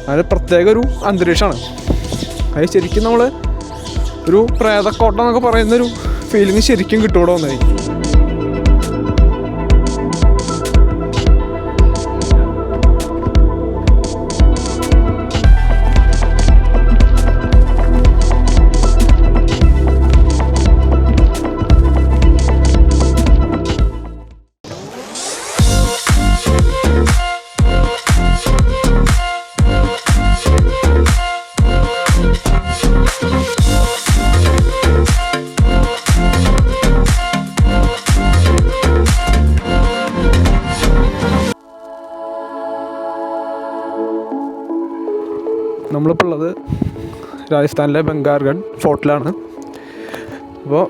അതിന് പ്രത്യേക ഒരു അന്തരീക്ഷമാണ്. അത് ശരിക്കും നമ്മൾ ഒരു പ്രേതക്കോട്ട എന്നൊക്കെ പറയുന്നൊരു ഫീലിംഗ് ശരിക്കും കിട്ടുകൂടെ വന്നായി. നമ്മളിപ്പോൾ ഉള്ളത് രാജസ്ഥാനിലെ ബംഗാർഗഡ് ഫോർട്ടിലാണ്. അപ്പോൾ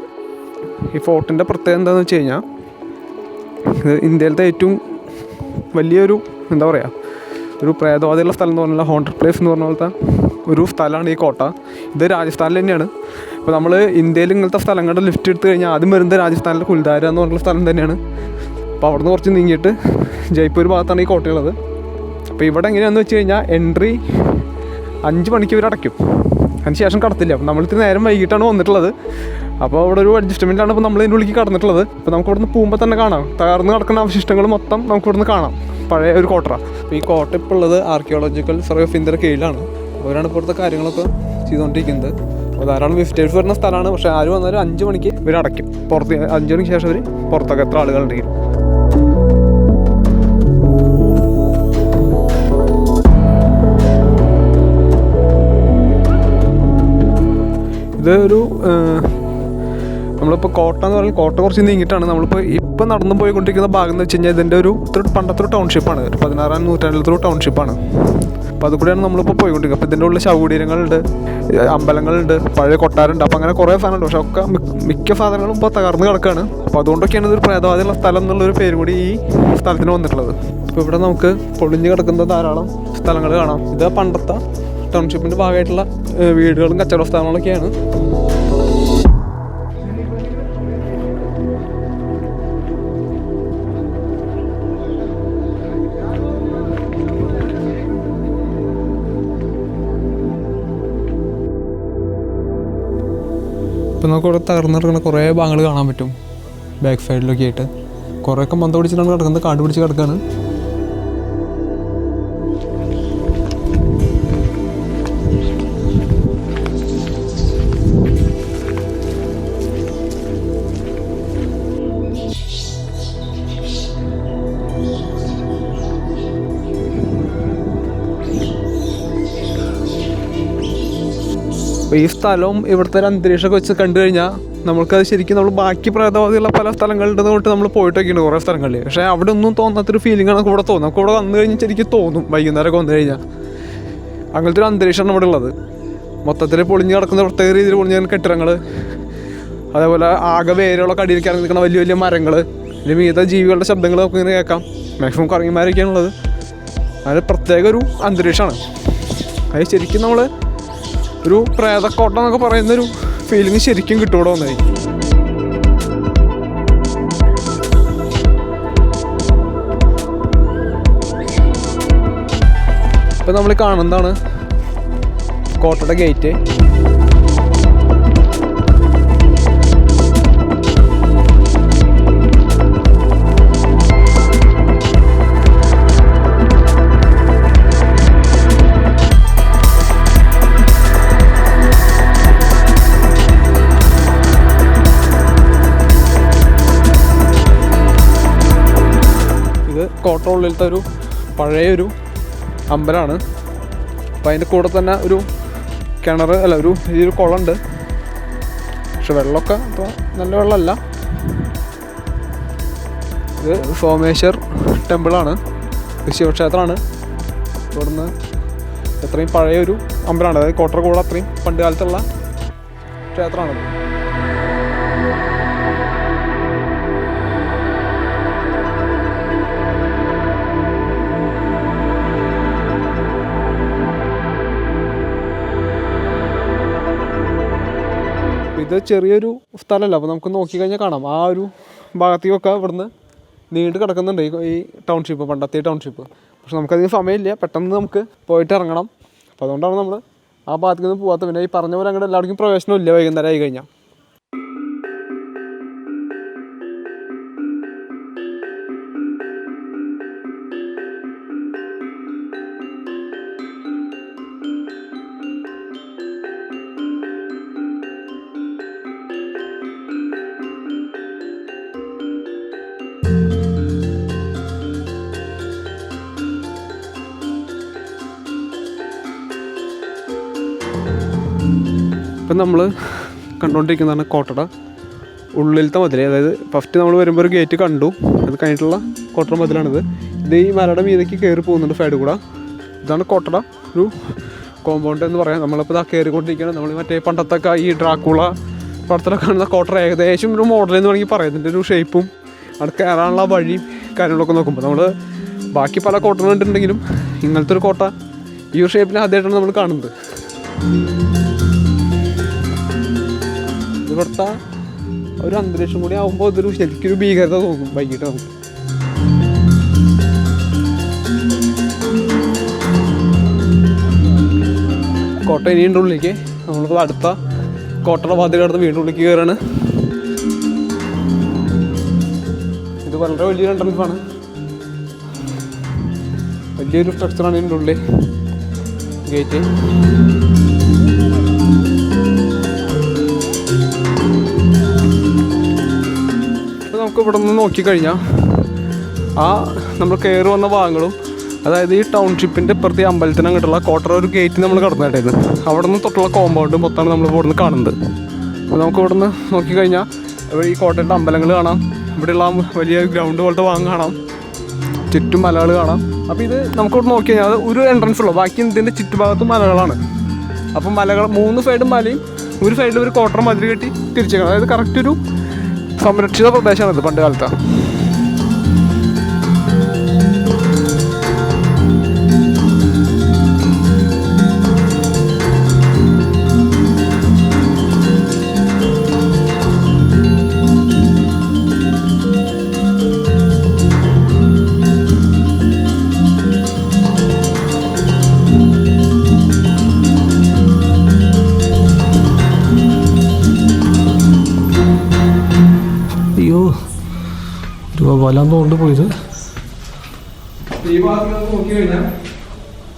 ഈ ഫോർട്ടിൻ്റെ പ്രത്യേകത എന്താണെന്ന് വെച്ച് കഴിഞ്ഞാൽ ഇത് ഇന്ത്യയിലത്തെ ഏറ്റവും വലിയൊരു എന്താ പറയുക ഒരു പ്രേതവാദിയുള്ള സ്ഥലം എന്ന് പറഞ്ഞാൽ ഹോണ്ടഡ് പ്ലേസ് എന്ന് പറഞ്ഞ പോലത്തെ ഒരു സ്ഥലമാണ് ഈ കോട്ട. ഇത് രാജസ്ഥാനിൽ തന്നെയാണ്. ഇപ്പോൾ നമ്മൾ ഇന്ത്യയിൽ ഇങ്ങനത്തെ സ്ഥലങ്ങളുടെ ലിസ്റ്റ് എടുത്തു കഴിഞ്ഞാൽ ആദ്യം വരുന്നത് രാജസ്ഥാനിലെ 𝘭𝘰𝘳𝑚 എന്ന് പറഞ്ഞ സ്ഥലം തന്നെയാണ്. അപ്പോൾ അവിടെ നിന്ന് കുറച്ച് നീങ്ങിയിട്ട് ജയ്പൂർ ഭാഗത്താണ് ഈ കോട്ടയുള്ളത്. അപ്പോൾ ഇവിടെ എങ്ങനെയാണെന്ന് വെച്ച് കഴിഞ്ഞാൽ എൻട്രി 5 മണിക്ക് ഇവർ അടയ്ക്കും, അതിന് ശേഷം കടത്തില്ല. അപ്പോൾ നമ്മളിത്തിരി നേരം വൈകിട്ടാണ് വന്നിട്ടുള്ളത്. അപ്പോൾ അവിടെ ഒരു അഡ്ജസ്റ്റ്മെൻറ്റാണ് ഇപ്പോൾ നമ്മൾ ഇതിൻ്റെ ഉള്ളിലേക്ക് കടന്നിട്ടുള്ളത്. അപ്പോൾ നമുക്ക് ഇവിടുന്ന് പോകുമ്പോൾ തന്നെ കാണാം, തകർന്ന് കിടക്കുന്ന അവശിഷ്ടങ്ങൾ മൊത്തം നമുക്ക് ഇവിടുന്ന് കാണാം, പഴയ ഒരു കോട്ട. അപ്പോൾ ഈ കോട്ട ഇപ്പോൾ ഉള്ളത് ആർക്കിയോളജിക്കൽ സർവേ ഓഫ് ഇന്ത്യയുടെ കീഴിലാണ്. അവരാണ് ഇപ്പോഴത്തെ കാര്യങ്ങളൊക്കെ ചെയ്തുകൊണ്ടിരിക്കുന്നത്. അപ്പോൾ ധാരാളം വിസിറ്റേഴ്സ് വരുന്ന സ്ഥലമാണ്. പക്ഷേ ആര് വന്നാലും 5 മണിക്ക് ഇവർ അടയ്ക്കും. പുറത്ത് 5 മണിക്ക് ശേഷം ഇവർ പുറത്തൊക്കെ എത്ര ആളുകളുണ്ടെങ്കിലും. ഇതൊരു നമ്മളിപ്പോൾ കോട്ട എന്ന് പറഞ്ഞാൽ കോട്ട കുറച്ച് നീങ്ങിയിട്ടാണ്. നമ്മളിപ്പോൾ നടന്നു പോയിക്കൊണ്ടിരിക്കുന്ന ഭാഗം എന്ന് വെച്ച് കഴിഞ്ഞാൽ ഇതിൻ്റെ ഒരു പണ്ടത്തെ ഒരു ടൗൺഷിപ്പാണ്. ഒരു 16ാം നൂറ്റാണ്ടിലത്തെ ഒരു ടൗൺഷിപ്പാണ്. അപ്പോൾ അതുകൂടിയാണ് നമ്മളിപ്പോൾ പോയിക്കൊണ്ടിരിക്കുന്നത്. അപ്പോൾ ഇതിൻ്റെ ഉള്ളിൽ ശവകുടീരങ്ങളുണ്ട്, അമ്പലങ്ങളുണ്ട്, പഴയ കൊട്ടാരമുണ്ട്. അപ്പോൾ അങ്ങനെ കുറേ സാധനമുണ്ട്. പക്ഷേ ഒക്കെ മിക്ക സാധനങ്ങളും ഇപ്പോൾ തകർന്ന് കിടക്കുകയാണ്. അപ്പോൾ അതുകൊണ്ടൊക്കെയാണ് ഇതൊരു പ്രേതവാദിയുള്ള സ്ഥലം എന്നുള്ളൊരു പേരും കൂടി ഈ സ്ഥലത്തിന് വന്നിട്ടുള്ളത്. അപ്പോൾ ഇവിടെ നമുക്ക് പൊളിഞ്ഞ് കിടക്കുന്ന ധാരാളം സ്ഥലങ്ങൾ കാണാം. ഇത് പണ്ടത്തെ ടൗൺഷിപ്പിൻ്റെ ഭാഗമായിട്ടുള്ള വീടുകളും കച്ചവട സ്ഥാപനങ്ങളൊക്കെയാണ്. ഇപ്പോൾ നമുക്ക് ഇവിടെ തകർന്നിറങ്ങുന്ന കുറേ ഭാഗങ്ങൾ കാണാൻ പറ്റും. ബാക്ക് സൈഡിലൊക്കെ ആയിട്ട് കുറേയൊക്കെ മന്ത പിടിച്ചിട്ടാണ് കിടക്കുന്നത്, കാട് പിടിച്ച് കിടക്കുകയാണ്. അപ്പോൾ ഈ സ്ഥലവും ഇവിടുത്തെ ഒരു അന്തരീക്ഷമൊക്കെ വെച്ച് കണ്ടു കഴിഞ്ഞാൽ നമുക്കത് ശരിക്കും നമ്മൾ ബാക്കി പ്രേതവാദിയുള്ള പല സ്ഥലങ്ങളുണ്ടെന്ന് തൊട്ട് നമ്മൾ പോയിട്ടൊക്കെയുണ്ട് കുറേ സ്ഥലങ്ങളിൽ. പക്ഷേ അവിടെ ഒന്നും തോന്നാത്തൊരു ഫീലിംഗാണ് നമുക്ക് ഇവിടെ തോന്നും. നമുക്ക് ഇവിടെ വന്നു കഴിഞ്ഞാൽ ശരിക്കും തോന്നും, വൈകുന്നേരമൊക്കെ വന്നു കഴിഞ്ഞാൽ അങ്ങനത്തെ ഒരു അന്തരീക്ഷമാണ് ഇവിടെ ഉള്ളത്. മൊത്തത്തിൽ പൊളിഞ്ഞ് കിടക്കുന്ന പ്രത്യേക രീതിയിൽ പൊളിഞ്ഞ കെട്ടിടങ്ങൾ, അതേപോലെ ആകെ വേരുകളൊക്കെ അടിയിലേക്ക് ഇറങ്ങി നിൽക്കുന്ന വലിയ വലിയ മരങ്ങൾ, അല്ലെങ്കിൽ വിവിധ ജീവികളുടെ ശബ്ദങ്ങൾ നമുക്ക് ഇങ്ങനെ കേൾക്കാം. മാക്സിമം കറങ്ങിമാരൊക്കെയാണുള്ളത്. അതിന് പ്രത്യേക ഒരു അന്തരീക്ഷമാണ്. അത് ശരിക്കും നമ്മൾ ഒരു പ്രേതക്കോട്ട എന്നൊക്കെ പറയുന്നൊരു ഫീലിംഗ് ശരിക്കും കിട്ടുകൂടെ വന്നായി. ഇപ്പം നമ്മൾ കാണുന്നതാണ് കോട്ടയുടെ ഗേറ്റ്. കോട്ട ഉള്ളിലത്തെ ഒരു പഴയൊരു അമ്പലമാണ്. അപ്പോൾ അതിൻ്റെ കൂടെ തന്നെ ഒരു കിണർ ഒരു കുളമുണ്ട്. പക്ഷെ വെള്ളമൊക്കെ ഇപ്പോൾ നല്ല വെള്ളമല്ല. ഇത് സോമേശ്വർ ടെമ്പിളാണ്, ശിവക്ഷേത്രമാണ്. ഇവിടുന്ന് അത്രയും പഴയൊരു അമ്പലമാണ്. അതായത് കോട്ടയുടെ കൂടെ അത്രയും പണ്ട് കാലത്തുള്ള ക്ഷേത്രമാണത്. ഇത് ചെറിയൊരു സ്ഥലമല്ല. അപ്പോൾ നമുക്ക് നോക്കിക്കഴിഞ്ഞാൽ കാണാം ആ ഒരു ഭാഗത്തേക്കൊക്കെ ഇവിടുന്ന് നീണ്ടു കിടക്കുന്നുണ്ട് ഈ ടൗൺഷിപ്പ്, പണ്ടത്തെ ടൗൺഷിപ്പ്. പക്ഷെ നമുക്കധികം സമയമില്ല, പെട്ടെന്ന് നമുക്ക് പോയിട്ട് ഇറങ്ങണം. അപ്പോൾ അതുകൊണ്ടാണ് നമ്മൾ ആ ഭാഗത്തേക്ക് ഒന്നും പോകാത്ത. പിന്നെ ഈ പറഞ്ഞ പോലെ അങ്ങോട്ട് എല്ലാവർക്കും പ്രവേശനമില്ല വൈകുന്നേരം ആയി കഴിഞ്ഞാൽ. ഇപ്പം നമ്മൾ കണ്ടുകൊണ്ടിരിക്കുന്നതാണ് കോട്ടയുടെ ഉള്ളിലത്തെ മതിൽ. അതായത് ഫസ്റ്റ് നമ്മൾ വരുമ്പോൾ ഒരു ഗേറ്റ് കണ്ടു, അത് കഴിഞ്ഞിട്ടുള്ള കോട്ടയുടെ മതിലാണിത്. ഇത് ഈ മലയുടെ മീതേക്ക് കയറി പോകുന്നുണ്ട് സൈഡ് കൂടെ. ഇതാണ് കോട്ടയുടെ ഒരു കോമ്പൗണ്ട് എന്ന് പറയാം. നമ്മളിപ്പോൾ ഇതാ കയറിക്കൊണ്ടിരിക്കുകയാണ്. നമ്മൾ മറ്റേ പണ്ടത്തൊക്കെ ഈ ഡ്രാക്കുള പടത്തിലൊക്കെ കാണുന്ന കോട്ട ഏകദേശം ഒരു മോഡൽ എന്ന് വേണമെങ്കിൽ പറയാം. ഇതിൻ്റെ ഒരു ഷേപ്പും അവിടെ കയറാനുള്ള വഴിയും കാര്യങ്ങളൊക്കെ നോക്കുമ്പോൾ നമ്മൾ ബാക്കി പല കോട്ടകൾ കണ്ടിട്ടുണ്ടെങ്കിലും ഇങ്ങനത്തെ ഒരു കോട്ട ഈ ഒരു ഷേപ്പിൽ ആദ്യമായിട്ടാണ് നമ്മൾ കാണുന്നത്. ഇവിടുത്തെ ഒരു അന്തരീക്ഷം കൂടി ആകുമ്പോൾ ഇതൊരു ശരിക്കൊരു ഭീകരത തോന്നും വൈകിട്ട് നമുക്ക്. കോട്ട ഇനിയുണ്ട് ഉള്ളിലേക്ക്. നമ്മളിപ്പോൾ അടുത്ത കോട്ടയുടെ വാതിലടുത്ത് വീണ്ടും ഉള്ളിലേക്ക് കയറാണ്. ഇത് വളരെ വലിയൊരു എൻട്രൻസാണ്, വലിയൊരു സ്ട്രക്ചറാണ് ഇതിൻ്റെ ഉള്ളിൽ ഗേറ്റ്. നമുക്ക് ഇവിടെ നിന്ന് നോക്കിക്കഴിഞ്ഞാൽ ആ നമ്മൾ കയറി വന്ന ഭാഗങ്ങളും, അതായത് ഈ ടൗൺഷിപ്പിൻ്റെ ഇപ്പുറത്തെ അമ്പലത്തിന് അങ്ങോട്ടുള്ള കോട്ടയുടെ ഒരു ഗേറ്റ് നമ്മൾ കടന്നിട്ടായിരുന്നു. അവിടെ നിന്ന് തൊട്ടുള്ള കോമ്പൗണ്ട് മൊത്തമാണ് നമ്മൾ ഇവിടെ നിന്ന് കാണുന്നത്. അപ്പോൾ നമുക്ക് ഇവിടെ നിന്ന് നോക്കിക്കഴിഞ്ഞാൽ ഇവിടെ ഈ കോട്ടയുടെ അമ്പലങ്ങൾ കാണാം, ഇവിടെയുള്ള വലിയ ഗ്രൗണ്ട് പോലത്തെ ഭാഗം കാണാം, ചുറ്റും മലകൾ കാണാം. അപ്പോൾ ഇത് നമുക്കിവിടെ നോക്കി കഴിഞ്ഞാൽ അത് ഒരു എൻട്രൻസ് ഉള്ളൂ, ബാക്കി ഇതിൻ്റെ ചുറ്റുഭാഗത്തും മലകളാണ്. അപ്പം മലകൾ 3 സൈഡും മലയും ഒരു സൈഡിൽ ഒരു കോട്ടർ മതിൽ കെട്ടി തിരിച്ചേക്കണം. അതായത് കറക്റ്റ് ഒരു സംരക്ഷിത പ്രദേശമാണിത് പണ്ട് കാലത്ത്. വലാൻ തോണ്ട് പോയത്. ഈ ഭാഗത്ത് നോക്കി കഴിഞ്ഞാൽ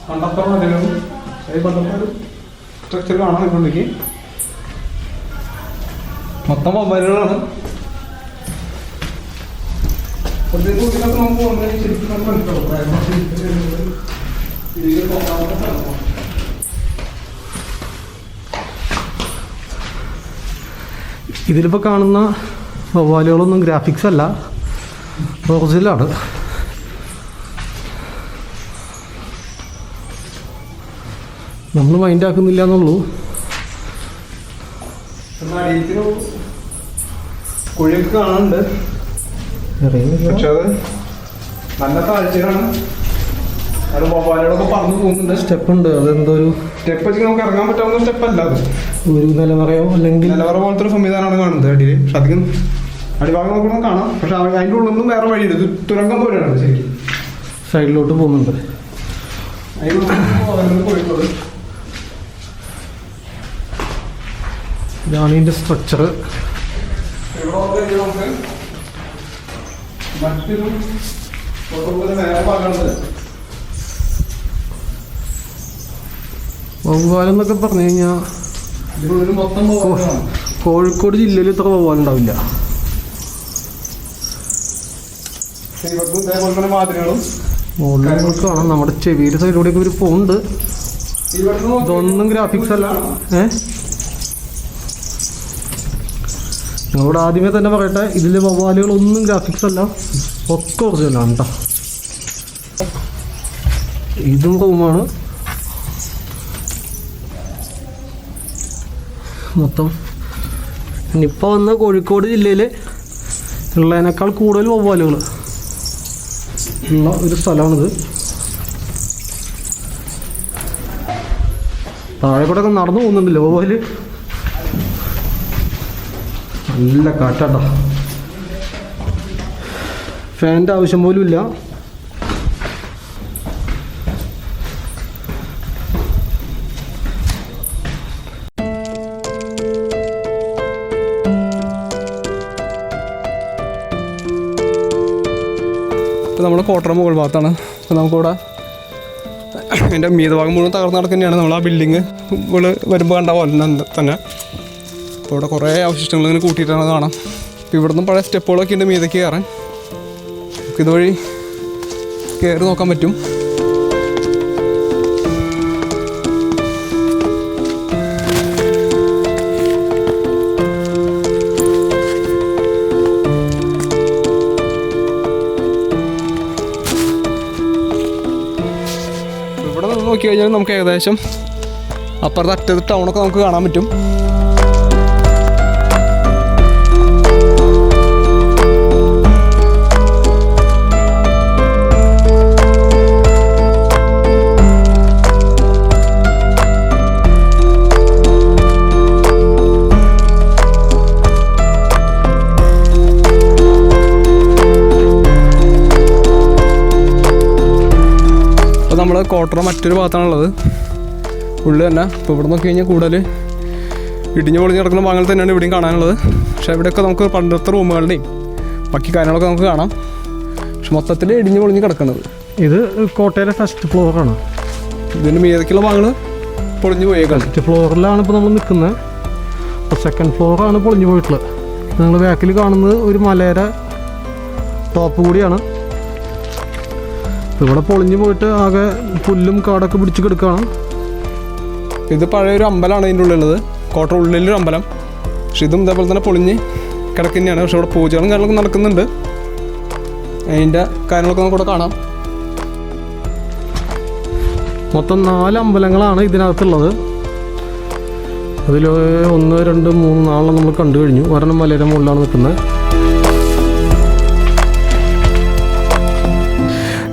പണ്ടത്തെ മതിലും പണ്ടത്തെ സ്ട്രക്ചർ കാണാൻ ഇട്ടുണ്ടെങ്കിൽ മൊത്തം മൊബൈലുകളാണ്. ഇതിലിപ്പോൾ കാണുന്ന വവ്വാലുകളൊന്നും ഗ്രാഫിക്സ് അല്ല, ഒറിജിനലാണ്. നമ്മൾ മൈൻഡ് ആക്കുന്നില്ല എന്നുള്ളൂ. കുഴിയൊക്കെ കാണാനുണ്ട്, പക്ഷെ അത് നല്ല താഴ്ചയാണ്. അത് മൊബൈലുകളൊക്കെ പറന്നു പോകുന്നുണ്ട്. സ്റ്റെപ്പ് ഉണ്ട്, അതെന്തോ ഒരു സ്റ്റെപ്പ് വെച്ച് നമുക്ക് ഇറങ്ങാൻ പറ്റാവുന്ന സ്റ്റെപ്പല്ല അത്. ഒരു നിലവറയോ അല്ലെങ്കിൽ നിലവറ പോലത്തെ ഒരു സംവിധാനമാണ് കാണുന്നത് അടിയിൽ. പക്ഷെ അധികം അടിഭാഗം നോക്കണം കാണാം, പക്ഷെ അതിൻ്റെ ഉള്ളിൽ നിന്നും വേറെ വഴിയുണ്ട്. ഇത് തുരങ്കം പോലെയാണ് ശരിക്കും. സൈഡിലോട്ട് പോകുന്നുണ്ട്. ഇതാണ് ഇതിൻ്റെ സ്ട്രക്ചർ. മറ്റൊരു വേറെ ഭാഗമുണ്ട്. വവ്വാലെന്നൊക്കെ പറഞ്ഞു കഴിഞ്ഞാൽ കോഴിക്കോട് ജില്ലയിൽ ഇത്ര വവ്വാലുണ്ടാവില്ല. മുകളിൽ കാണാം, നമ്മുടെ ചെവിയുടെ സൈഡിലൂടെയൊക്കെ ഒരു പോകുന്നുണ്ട്. ഇതൊന്നും ഗ്രാഫിക്സ് അല്ല. നിങ്ങളോട് ആദ്യമേ തന്നെ പറയട്ടെ, ഇതിലെ വവ്വാലുകളൊന്നും ഗ്രാഫിക്സ് അല്ല, ഒക്കെ ഒറിജിനലാണ് കേട്ടോ. ഇതും റൂമാണ് മൊത്തം. ഇനിയിപ്പോൾ വന്ന കോഴിക്കോട് ജില്ലയിൽ ഉള്ളതിനേക്കാൾ കൂടുതൽ വവ്വാലുകൾ ഉള്ള ഒരു സ്ഥലമാണിത്. താഴെ കൂടെ ഒക്കെ നടന്നു പോകുന്നുണ്ടല്ലോ വവ്വാല്. നല്ല കാറ്റാട്ടോ, ഫാനിൻ്റെ ആവശ്യം പോലും ഇല്ല. നമ്മൾ കോട്ടറ മുകൾ ഭാഗത്താണ്. അപ്പോൾ നമുക്കിവിടെ അതിൻ്റെ മീതഭാഗം മുഴുവൻ തകർന്ന് നടക്കുന്നതാണ്. നമ്മൾ ആ ബിൽഡിങ് വരുമ്പോൾ കണ്ട പോലെ തന്നെ. അപ്പോൾ ഇവിടെ കുറേ അവശിഷ്ടങ്ങൾ ഇങ്ങനെ കൂട്ടിയിട്ടാണ് കാണാം. അപ്പോൾ ഇവിടെ നിന്നും പഴയ സ്റ്റെപ്പുകളൊക്കെ ഉണ്ട് മീതയ്ക്ക് കയറാൻ. നമുക്ക് ഇതുവഴി കയറി നോക്കാൻ പറ്റും. ഇവിടെ നിന്ന് നോക്കി കഴിഞ്ഞാൽ നമുക്ക് ഏകദേശം അപ്പുറത്തെ അറ്റത്ത് ടൗണൊക്കെ നമുക്ക് കാണാൻ പറ്റും. നമ്മൾ കോട്ടറ മറ്റൊരു ഭാഗത്താണുള്ളത്, ഉള്ളിൽ തന്നെ. ഇപ്പോൾ ഇവിടെ നോക്കി കഴിഞ്ഞാൽ കൂടുതൽ ഇടിഞ്ഞു പൊളിഞ്ഞ് കിടക്കുന്ന ഭാഗങ്ങൾ തന്നെയാണ് ഇവിടെയും കാണാനുള്ളത്. പക്ഷേ ഇവിടെയൊക്കെ നമുക്ക് പണ്ടത്തെ റൂമുകളുടെയും ബാക്കി കാര്യങ്ങളൊക്കെ നമുക്ക് കാണാം. പക്ഷെ മൊത്തത്തിൽ ഇടിഞ്ഞു പൊളിഞ്ഞ് കിടക്കുന്നത്. ഇത് കോട്ടയിലെ ഫസ്റ്റ് ഫ്ലോറാണ്. ഇതിൻ്റെ മീതയ്ക്കുള്ള ഭാഗങ്ങൾ പൊളിഞ്ഞു പോയേക്കാണ്. ഫസ്റ്റ് ഫ്ലോറിലാണ് ഇപ്പോൾ നമ്മൾ നിൽക്കുന്നത്. അപ്പോൾ സെക്കൻഡ് ഫ്ലോറാണ് പൊളിഞ്ഞു പോയിട്ടുള്ളത്. നിങ്ങൾ ബാക്കിൽ കാണുന്നത് ഒരു മലയുടെ ടോപ്പ് കൂടിയാണ്. ഇവിടെ പൊളിഞ്ഞു പോയിട്ട് ആകെ പുല്ലും കാടൊക്കെ പിടിച്ച് കിടക്കുകയാണ്. ഇത് പഴയൊരു അമ്പലമാണ് ഇതിൻ്റെ ഉള്ളിലുള്ളത്, കോട്ട ഉള്ളിലൊരു അമ്പലം. പക്ഷെ ഇതും ഇതേപോലെ തന്നെ പൊളിഞ്ഞ് കിടക്കുന്നതാണ്. പക്ഷെ ഇവിടെ പൂജകളും കാര്യങ്ങളൊക്കെ നടക്കുന്നുണ്ട്. അതിൻ്റെ കാര്യങ്ങളൊക്കെ നമുക്കിവിടെ കാണാം. മൊത്തം 4 അമ്പലങ്ങളാണ് ഇതിനകത്തുള്ളത്. അതിൽ 1, 2, 3, 4 നമ്മൾ കണ്ടു കഴിഞ്ഞു. ഒരെണ്ണം മലയുടെ മുകളിലാണ് നിൽക്കുന്നത്.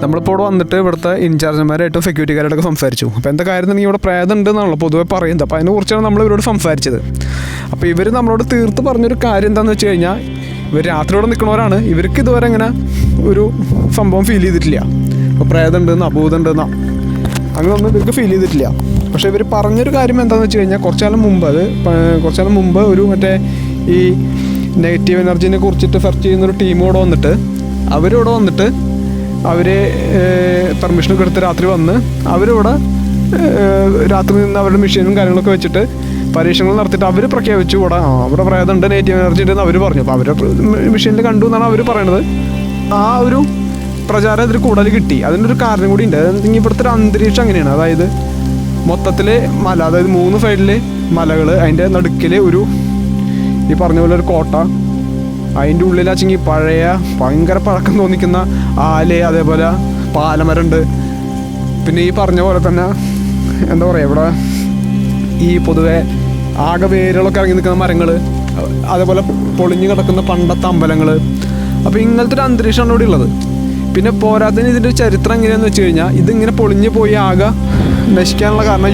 നമ്മളിപ്പോൾ ഇവിടെ വന്നിട്ട് ഇവിടുത്തെ ഇൻചാർജന്മാരായിട്ടും സെക്യൂരിറ്റിക്കാരായിട്ടൊക്കെ സംസാരിച്ചു. അപ്പോൾ എന്താ കാര്യം തന്നെ ഇവിടെ പ്രേതം ഉണ്ടെന്നാണല്ലോ പൊതുവെ പറയുന്നത്. അപ്പോൾ അതിനെക്കുറിച്ചാണ് നമ്മൾ ഇവരോട് സംസാരിച്ചത്. അപ്പോൾ ഇവർ നമ്മളോട് തീർത്ത് പറഞ്ഞൊരു കാര്യം എന്താണെന്ന് വെച്ച് കഴിഞ്ഞാൽ, ഇവർ രാത്രി ഇവിടെ നിൽക്കുന്നവരാണ്. ഇവർക്ക് ഇതുവരെ ഇങ്ങനെ ഒരു സംഭവം ഫീൽ ചെയ്തിട്ടില്ല. അപ്പോൾ പ്രേതം ഉണ്ടെന്നോ അഭൂതം ഉണ്ടെന്നോ അങ്ങനെയൊന്നും ഇവർക്ക് ഫീൽ ചെയ്തിട്ടില്ല. പക്ഷേ ഇവർ പറഞ്ഞൊരു കാര്യം എന്താണെന്ന് വെച്ച് കഴിഞ്ഞാൽ, കുറച്ചു കാലം മുമ്പ് ഒരു മറ്റേ ഈ നെഗറ്റീവ് എനർജീനെ കുറിച്ചിട്ട് സെർച്ച് ചെയ്യുന്നൊരു ടീം ഇവിടെ വന്നിട്ട് അവർ പെർമിഷനൊക്കെ എടുത്ത് രാത്രി വന്ന് അവരിവിടെ രാത്രി നിന്ന് അവരുടെ മെഷീനും കാര്യങ്ങളൊക്കെ വെച്ചിട്ട് പരീക്ഷണങ്ങൾ നടത്തിയിട്ട് അവർ പ്രഖ്യാപിച്ചു ഇവിടെ പ്രേതമുണ്ട്, നെഗറ്റീവ് എനർജി ഉണ്ടെന്ന് അവർ പറഞ്ഞു. അപ്പോൾ അവരുടെ മെഷീനിൽ കണ്ടു എന്നാണ് അവർ പറയണത്. ആ ഒരു പ്രചാരം ഇതിൽ കൂടുതൽ കിട്ടി. അതിനൊരു കാരണം കൂടി ഉണ്ട്. അതെന്തെങ്കിൽ ഇവിടുത്തെ ഒരു അന്തരീക്ഷം അങ്ങനെയാണ്. അതായത് മൊത്തത്തിൽ മല, അതായത് 3 സൈഡിൽ മലകൾ, അതിൻ്റെ നടുക്കിൽ ഈ പറഞ്ഞ പോലെ ഒരു കോട്ട, അതിൻ്റെ ഉള്ളിലാച്ചെങ്കിൽ പഴയ ഭയങ്കര പഴക്കം തോന്നിക്കുന്ന ആല്, അതേപോലെ പാലമരമുണ്ട്. പിന്നെ ഈ പറഞ്ഞ പോലെ തന്നെ എന്താ പറയുക, ഇവിടെ ഈ പൊതുവെ ആകെ വേരുകളൊക്കെ ഇറങ്ങി നിൽക്കുന്ന മരങ്ങൾ, അതേപോലെ പൊളിഞ്ഞു കിടക്കുന്ന പണ്ടത്തെ അമ്പലങ്ങൾ. അപ്പോൾ ഇങ്ങനത്തെ ഒരു അന്തരീക്ഷമാണ് ഇവിടെ ഉള്ളത്. പിന്നെ പോരാത്തതിന് ഇതിൻ്റെ ചരിത്രം എങ്ങനെയാണെന്ന് വെച്ച് കഴിഞ്ഞാൽ, ഇതിങ്ങനെ പൊളിഞ്ഞു പോയി ആകെ നശിക്കാനുള്ള കാരണം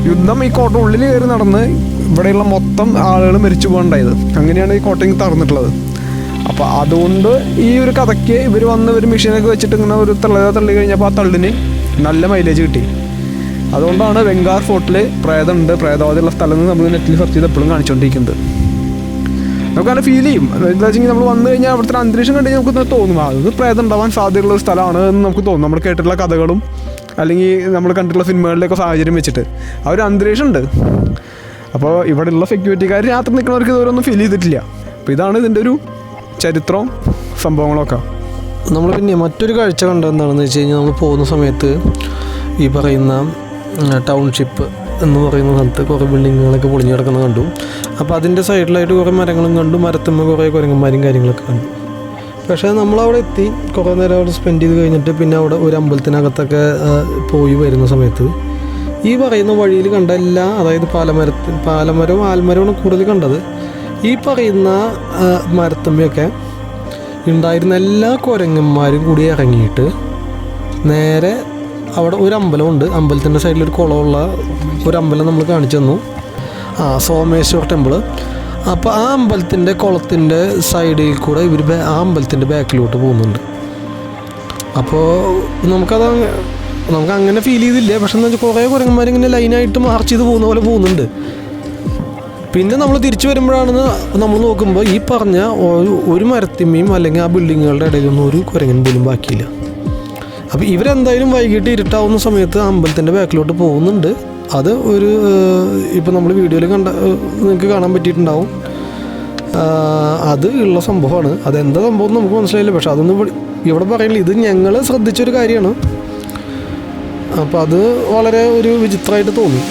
യുദ്ധം ഈ കോട്ട ഉള്ളിൽ കയറി നടന്ന് ഇവിടെയുള്ള മൊത്തം ആളുകൾ മരിച്ചു പോകണ്ടായത്. അങ്ങനെയാണ് ഈ കോട്ടയിൽ തറന്നിട്ടുള്ളത്. അപ്പോൾ അതുകൊണ്ട് ഈ ഒരു കഥയ്ക്ക് ഇവർ മെഷീനൊക്കെ വെച്ചിട്ട് ഇങ്ങനെ ഒരു തള്ളി കഴിഞ്ഞപ്പോൾ ആ തള്ളിന് നല്ല മൈലേജ് കിട്ടി. അതുകൊണ്ടാണ് ബംഗാർ ഫോർട്ടിൽ പ്രേതമുണ്ട്, പ്രേതവാദിയുള്ള സ്ഥലം നമ്മൾ നെറ്റിൽ സെർച്ച് ചെയ്ത് എപ്പോഴും കാണിച്ചുകൊണ്ടിരിക്കുന്നത്. നമുക്കങ്ങനെ ഫീൽ ചെയ്യും. എന്താ വെച്ചെങ്കിൽ നമ്മൾ വന്നു കഴിഞ്ഞാൽ അവിടുത്തെ അന്തരീക്ഷം കണ്ടുകഴിഞ്ഞാൽ നമുക്ക് തോന്നും അത് പ്രേതം ഉണ്ടാവാൻ സാധ്യതയുള്ള ഒരു സ്ഥലമാണ് എന്ന് നമുക്ക് തോന്നും. നമ്മൾ കേട്ടിട്ടുള്ള കഥകളും അല്ലെങ്കിൽ നമ്മൾ കണ്ടിട്ടുള്ള സിനിമകളിലൊക്കെ സാഹചര്യം വെച്ചിട്ട് ആ ഒരു അന്തരീക്ഷം ഉണ്ട്. അപ്പോൾ ഇവിടെയുള്ള സെക്യൂരിറ്റിക്കാർ രാത്രി നിൽക്കുന്നവർക്ക് ഇതുവരെയൊന്നും ഫീൽ ചെയ്തിട്ടില്ല. അപ്പോൾ ഇതാണ് ഇതിൻ്റെ ഒരു ചരിത്രവും സംഭവങ്ങളൊക്കെ. നമ്മൾ പിന്നെ മറ്റൊരു കാഴ്ച കണ്ടത് എന്താണെന്ന് വെച്ച് കഴിഞ്ഞാൽ, നമ്മൾ പോകുന്ന സമയത്ത് ഈ പറയുന്ന ടൗൺഷിപ്പ് എന്ന് പറയുന്ന സ്ഥലത്ത് കുറേ ബിൽഡിങ്ങുകളൊക്കെ പൊളിഞ്ഞു കിടക്കുന്നത് കണ്ടു. അപ്പോൾ അതിൻ്റെ സൈഡിലായിട്ട് കുറേ മരങ്ങളും കണ്ടു, മരത്തുമ്മ കുറേ കുരങ്ങന്മാരും കാര്യങ്ങളൊക്കെ കണ്ടു. പക്ഷേ നമ്മളവിടെ എത്തി കുറേ നേരം അവിടെ സ്പെൻഡ് ചെയ്ത് കഴിഞ്ഞിട്ട് പിന്നെ അവിടെ ഒരു അമ്പലത്തിനകത്തൊക്കെ പോയി വരുന്ന സമയത്ത് ഈ പറയുന്ന വഴിയിൽ കണ്ട അതായത് പാലമരവും ആൽമരവും കൂടുതൽ കണ്ടത്. ഈ പറയുന്ന മരത്തുമ്മയൊക്കെ ഉണ്ടായിരുന്ന എല്ലാ കുരങ്ങന്മാരും കൂടി ഇറങ്ങിയിട്ട് നേരെ അവിടെ ഒരു അമ്പലമുണ്ട്. അമ്പലത്തിൻ്റെ സൈഡിലൊരു കുളമുള്ള ഒരു അമ്പലം നമ്മൾ കാണിച്ചു തന്നു, സോമേശ്വർ ടെമ്പിള്. അപ്പോൾ ആ അമ്പലത്തിൻ്റെ കുളത്തിൻ്റെ സൈഡിൽ കൂടെ ഇവർ ആ അമ്പലത്തിൻ്റെ ബാക്കിലോട്ട് പോകുന്നുണ്ട്. അപ്പോൾ നമുക്ക് അങ്ങനെ ഫീൽ ചെയ്തില്ല. പക്ഷെ എന്താ വെച്ചാൽ കുറേ കുരങ്ങന്മാരിങ്ങനെ ലൈനായിട്ട് മാർച്ച് ചെയ്ത് പോകുന്ന പോലെ പോകുന്നുണ്ട്. പിന്നെ നമ്മൾ തിരിച്ചു വരുമ്പോഴാണ് നമ്മൾ നോക്കുമ്പോൾ ഈ പറഞ്ഞ ഒരു മരത്തിമ്മയും അല്ലെങ്കിൽ ആ ബിൽഡിങ്ങുകളുടെ ഇടയിലൊന്നും ഒരു കുരങ്ങൻ പോലും ബാക്കിയില്ല. അപ്പോൾ ഇവരെന്തായാലും വൈകിട്ട് ഇരുട്ടാവുന്ന സമയത്ത് അമ്പലത്തിൻ്റെ ബാക്കിലോട്ട് പോകുന്നുണ്ട്. അത് ഒരു ഇപ്പോൾ നമ്മൾ വീഡിയോയിൽ നിങ്ങൾക്ക് കാണാൻ പറ്റിയിട്ടുണ്ടാവും. അത് ഉള്ള സംഭവമാണ്. അതെന്താ സംഭവം നമുക്ക് മനസ്സിലായില്ല. പക്ഷെ അതൊന്നും ഇവിടെ പറയില്ല. ഇത് ഞങ്ങൾ ശ്രദ്ധിച്ചൊരു കാര്യമാണ്. അപ്പോൾ അത് വളരെ ഒരു വിചിത്രമായിട്ട് തോന്നി.